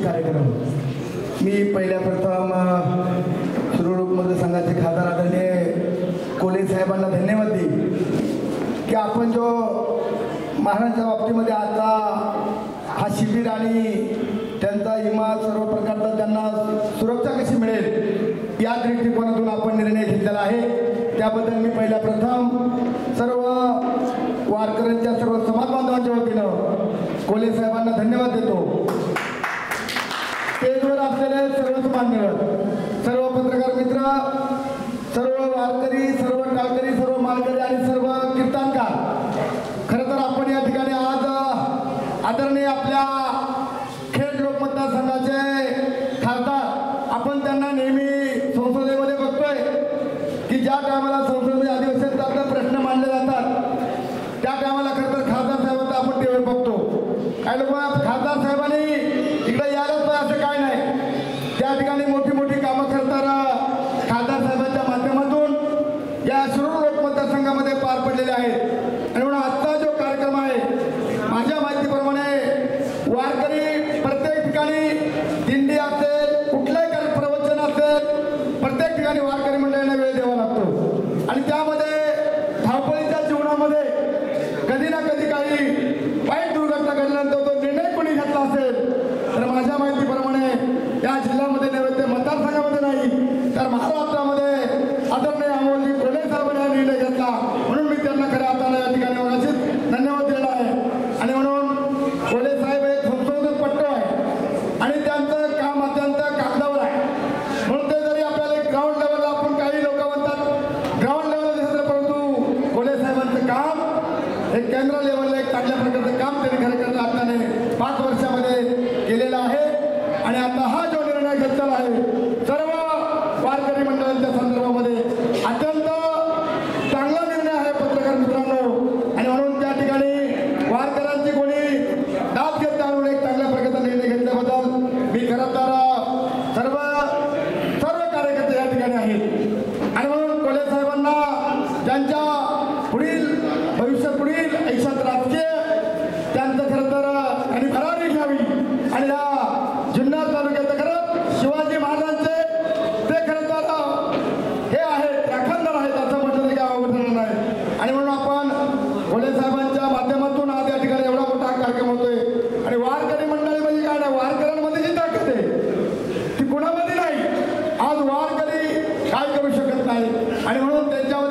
सांस्कृतिक कार्यक्रम। मी पहिल्या प्रथम सुरळूक मतदारसंघाचे खासदार आदरणीय कोले साहेबांना धन्यवाद देईन की आपण जो महाराष्ट्राच्या बाबतीमध्ये आता हा शिबिर आणि त्यांचा विमा सर्व प्रकारचा त्यांना सुरक्षा कशी मिळेल या दृष्टिकोनातून आपण निर्णय घेतलेला आहे। त्याबद्दल मी पहिल्या प्रथम सर्व वारकऱ्यांच्या सर्व समाज बांधवांच्या वतीनं कोले साहेबांना धन्यवाद देतो। स्टेजवर असलेले सर्व मान्यवर, सर्व पत्रकार मित्र, सर्व वारकरी, सर्व टाळकरी, सर्व मालकरी आणि सर्व कीर्तनकार, खरं तर आपण या ठिकाणी आज आदरणीय आपल्या खेड लोक मतदारसंघाचे खासदार आपण त्यांना नेहमी संसदेमध्ये बघतोय की ज्या टायमाला संसदेमध्ये अधिवेशनाचा प्रश्न मांडले जातात त्या टायमाला खरं तर खासदार साहेबांचा आपण टीव्हीवर बघतो। काही लोक खासदार साहेबांनी इकडे यायलाच पाहिजे असं काय नाही, त्या ठिकाणी मोठी मोठी कामं करताना खासदार साहेबांच्या माध्यमातून या शिरूर लोक मतदारसंघामध्ये पार पडलेले आहेत। आणि म्हणून आजचा जो कार्यक्रम आहे माझ्या माहितीप्रमाणे वारकरी प्रत्येक ठिकाणी दिंडी असेल, कुठलंही प्रवचन असेल, प्रत्येक ठिकाणी वारकरी मंडळींना वेळ द्यावा लागतो आणि त्यामध्ये धावपळीच्या जीवनामध्ये कधी ना कधी काही वाईट दुर्घटना घडल्यानंतर तो निर्णय कोणी घेतला असेल तर माझ्या माहितीप्रमाणे या जिल्ह्यामध्ये नव्हे मतदारसंघामध्ये नाही तर महाराष्ट्रामध्ये आदरणीय अमोलजी कोले साहेबांनी हा निर्णय घेतला, म्हणून मी त्यांना खऱ्या अर्थाने या ठिकाणी मगाशीच धन्यवाद दिलेला आहे। आणि म्हणून कोले साहेब एक संशोधक पट्टू आहे आणि त्यांचं काम अत्यंत कागदावर आहे, म्हणून ते जरी आपल्याला ग्राउंड लेवलला आपण काही लोक म्हणतात ग्राउंड लेवलला दिसतं, परंतु कोले साहेबांचं काम हे केंद्र लेवलला एक चांगल्या प्रकारचं काम त्यांनी खऱ्या अर्थाने 5 वर्षामध्ये केलेलं आहे। आणि आता हा जो निर्णय घेतलेला आहे सर्व वारकरी मंडळांच्या संदर्भामध्ये अत्यंत चांगला निर्णय आहे पत्रकार मित्रांनो। आणि म्हणून त्या ठिकाणी वारकऱ्यांची कोणी दाद घेत आणून एक चांगल्या प्रकारचा निर्णय घेतल्याबद्दल मी खरं तर सर्व कार्यकर्ते या ठिकाणी आहेत। आणि म्हणून कोले साहेबांना त्यांच्या पुढील पुढील आयुष्यात राजकीय त्यांचं खरं तर आणि भरारी घ्यावी आणि या जुन्नर तालुक्याचं खरं शिवाजी महाराजांचे ते खरं तर हे आहेत राखणदार आहेत असं म्हटलं तरी काय अवघड नाही। आणि म्हणून आपण कोले साहेबांच्या माध्यमातून आज या ठिकाणी एवढा मोठा कार्यक्रम होतोय आणि वारकरी मंडळीमध्ये काय नाही, वारकऱ्यांमध्ये जी ताकद आहे ती कुणामध्ये नाही। आज वारकरी काय करू शकत नाही आणि म्हणून त्यांच्यावर